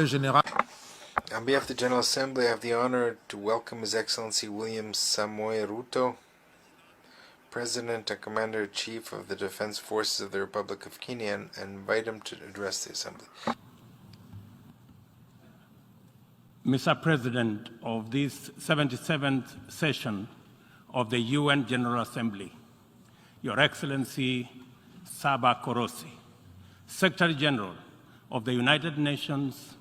Général. On behalf of the General Assembly, I have the honor to welcome His Excellency William Samoei Ruto, President and Commander-in-Chief of the Defense Forces of the Republic of Kenya, and invite him to address the Assembly. Mr. President of this 77th session of the UN General Assembly, Your Excellency Saba Korosi, Secretary General of the United Nations,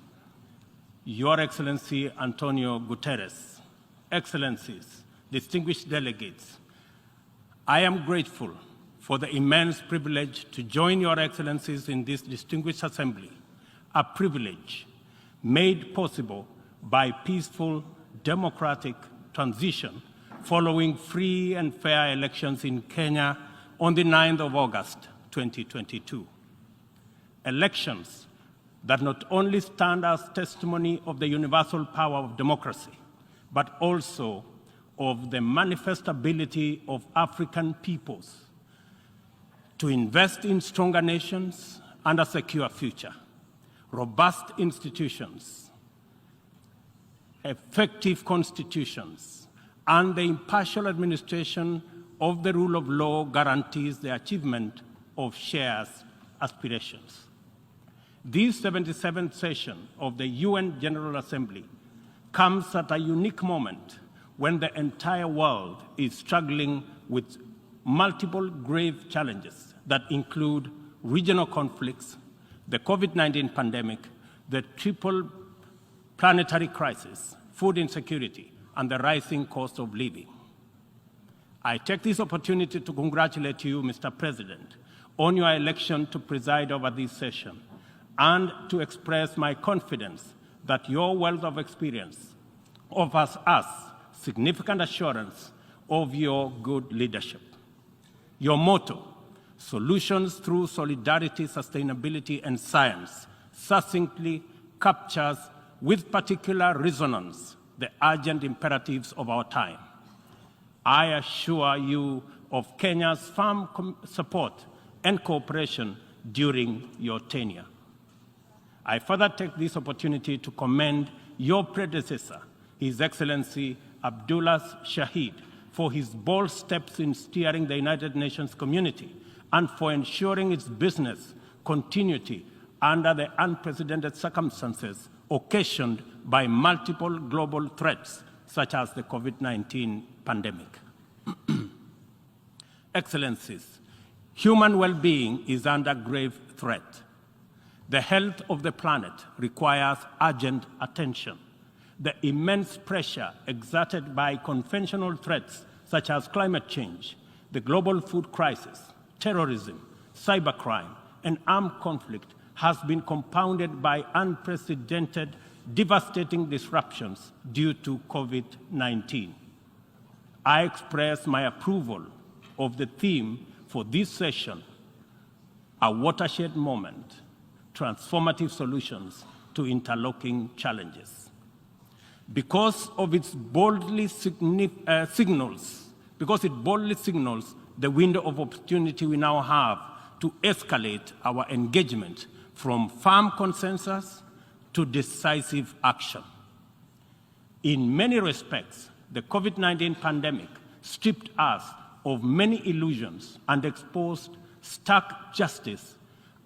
Your Excellency Antonio Guterres, Excellencies, distinguished delegates, I am grateful for the immense privilege to join Your Excellencies in this distinguished assembly, a privilege made possible by peaceful, democratic transition following free and fair elections in Kenya on the 9th of August, 2022. Elections that not only stand as testimony of the universal power of democracy, but also of the manifest ability of African peoples to invest in stronger nations and a secure future, robust institutions, effective constitutions, and the impartial administration of the rule of law guarantees the achievement of shared aspirations. This 77th session of the UN General Assembly comes at a unique moment when the entire world is struggling with multiple grave challenges that include regional conflicts, the COVID-19 pandemic, the triple planetary crisis, food insecurity, and the rising cost of living. I take this opportunity to congratulate you, Mr. President, on your election to preside over this session, and to express my confidence that your wealth of experience offers us significant assurance of your good leadership. Your motto, solutions through solidarity, sustainability, and science, succinctly captures with particular resonance the urgent imperatives of our time. I assure you of Kenya's firm support and cooperation during your tenure. I further take this opportunity to commend your predecessor, His Excellency Abdullah Shahid, for his bold steps in steering the United Nations community and for ensuring its business continuity under the unprecedented circumstances occasioned by multiple global threats, such as the COVID-19 pandemic. Excellencies, human well-being is under grave threat. The health of the planet requires urgent attention. The immense pressure exerted by conventional threats such as climate change, the global food crisis, terrorism, cybercrime, and armed conflict has been compounded by unprecedented, devastating disruptions due to COVID-19. I express my approval of the theme for this session, a watershed moment, transformative solutions to interlocking challenges. Because it boldly signals the window of opportunity we now have to escalate our engagement from firm consensus to decisive action. In many respects, the COVID-19 pandemic stripped us of many illusions and exposed stark justice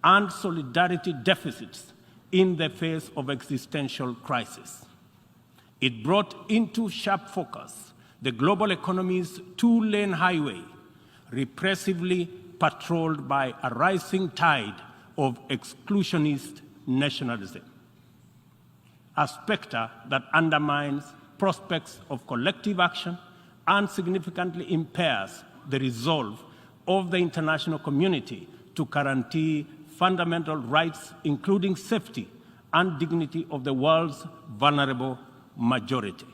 and solidarity deficits in the face of existential crisis. It brought into sharp focus the global economy's two-lane highway, repressively patrolled by a rising tide of exclusionist nationalism, a specter that undermines prospects of collective action and significantly impairs the resolve of the international community to guarantee fundamental rights, including safety and dignity of the world's vulnerable majority.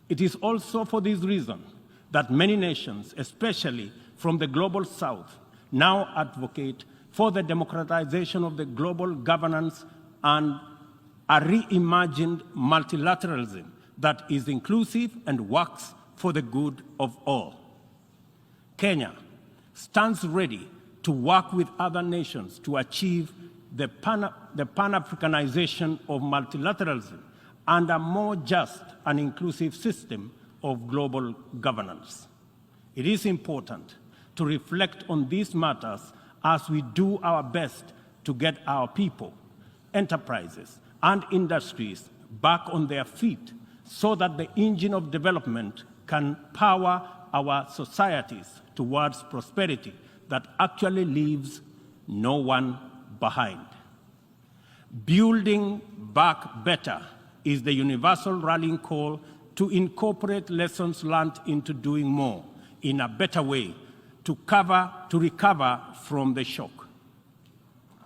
It is also for this reason that many nations, especially from the global south, now advocate for the democratization of the global governance and a reimagined multilateralism that is inclusive and works for the good of all. Kenya stands ready to work with other nations to achieve the Pan-Africanization of multilateralism, and a more just and inclusive system of global governance. It is important to reflect on these matters as we do our best to get our people, enterprises, and industries back on their feet so that the engine of development can power our societies towards prosperity that actually leaves no one behind. Building back better is the universal rallying call to incorporate lessons learned into doing more in a better way to recover from the shock.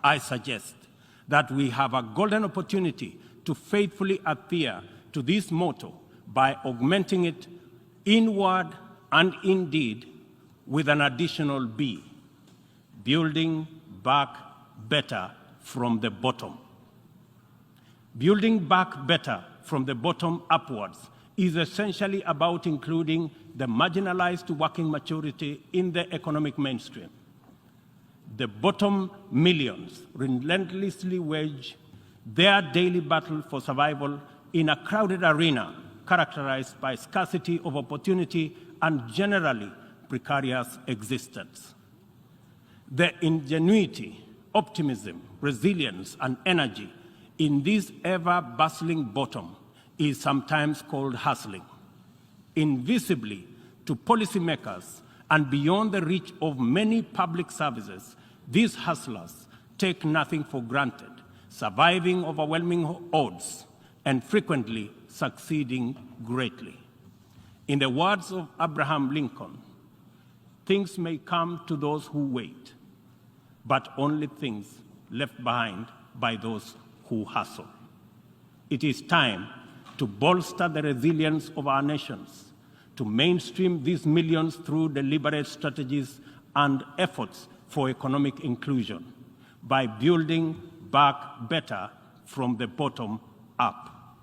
I suggest that we have a golden opportunity to faithfully adhere to this motto by augmenting it in word and in deed with an additional B, building back better from the bottom. Building back better from the bottom upwards is essentially about including the marginalized to working majority in the economic mainstream. The bottom millions relentlessly wage their daily battle for survival in a crowded arena characterized by scarcity of opportunity and generally precarious existence. The ingenuity, optimism, resilience, and energy in this ever-bustling bottom is sometimes called hustling. Invisibly to policymakers and beyond the reach of many public services, these hustlers take nothing for granted, surviving overwhelming odds and frequently succeeding greatly. In the words of Abraham Lincoln, things may come to those who wait, but only things left behind by those who hustle. It is time to bolster the resilience of our nations, to mainstream these millions through deliberate strategies and efforts for economic inclusion by building back better from the bottom up.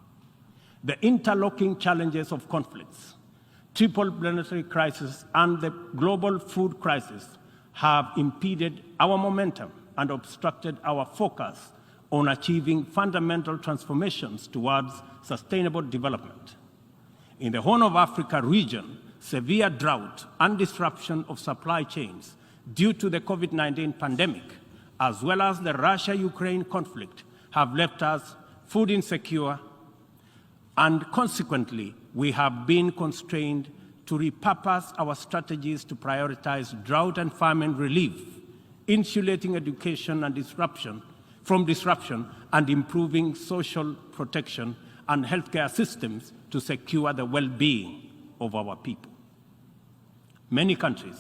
The interlocking challenges of conflicts, triple planetary crisis, and the global food crisis have impeded our momentum and obstructed our focus on achieving fundamental transformations towards sustainable development. In the Horn of Africa region, severe drought and disruption of supply chains due to the COVID-19 pandemic, as well as the Russia-Ukraine conflict, have left us food insecure, and consequently, we have been constrained to repurpose our strategies to prioritize drought and famine relief, insulating education and disruption, and improving social protection and healthcare systems to secure the well-being of our people. Many countries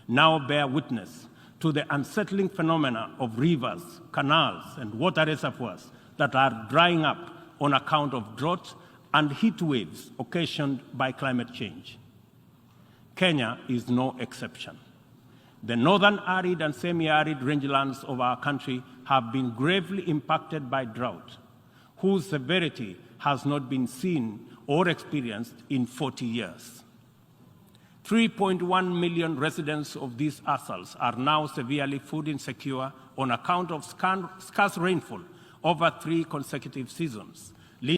now bear witness to the unsettling phenomena of rivers, canals, and water reservoirs that are drying up on account of drought and heat waves occasioned by climate change. Kenya is no exception. The northern arid and semi-arid rangelands of our country have been gravely impacted by drought, whose severity has not been seen or experienced in 40 years. 3.1 million residents of these atolls are now severely food insecure on account of scarce rainfall over 3 consecutive seasons.